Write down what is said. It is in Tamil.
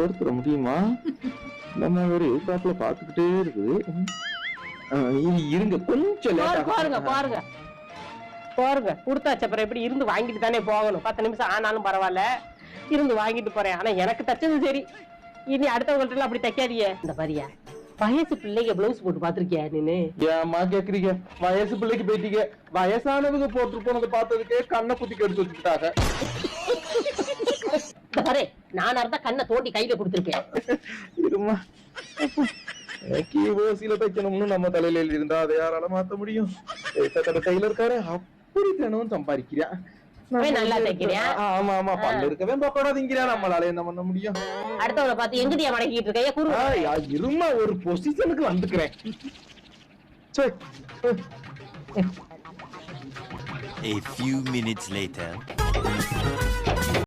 ஒருத்தர முடியுமா? நம்ம ஒரு எதிர்பார்ப்புல பாத்துக்கிட்டே இருக்குது. இருங்க கொஞ்சம் பாருங்க பாருங்க பாருங்க கொடுத்தாச்சு. அப்புறம் எப்படி இருந்து வாங்கிட்டு தானே போகணும். 10 நிமிஷம் ஆனாலும் பரவாயில்ல, இருந்து வாங்கிட்டு போறேன். ஆனா எனக்கு தச்சது சரி. இனி அடுத்தவங்கள்ட்ட எல்லாம் அப்படி தைக்காதீங்க. இந்த பாரியா, வயசு பிள்ளைங்க பிளவுஸ் போட்டு பாத்திருக்கியா நீனு? ஏமா கேக்குறீங்க? வயசு பிள்ளைக்கு போயிட்டீங்க. வயசானவங்க போட்டு போனதை பார்த்ததுக்கே கண்ணை குத்தி எடுத்து வச்சுக்கிட்டாங்க. நானா இருந்தா கண்ணை தோண்டி கையில கொடுத்துருக்கேன். இருமா, ஓசியில தைக்கணும்னு நம்ம தலையில இருந்தா அதை யாரால மாத்த முடியும்? டெய்லர்கார அப்படி தினமும் சம்பாதிக்கிறான். நல்லா தைக்கிறியா? ஆமா ஆமா, பல்லு இருக்கவே பக்கோடாதீங்கிறா. நம்மளால என்ன பண்ண முடியும்? அடுத்தவளை பார்த்து எங்கடியா மடக்கிட்டு இருக்கையா? இருமா, ஒரு பொசிஷனுக்கு வந்துக்கிறேன். A few minutes later.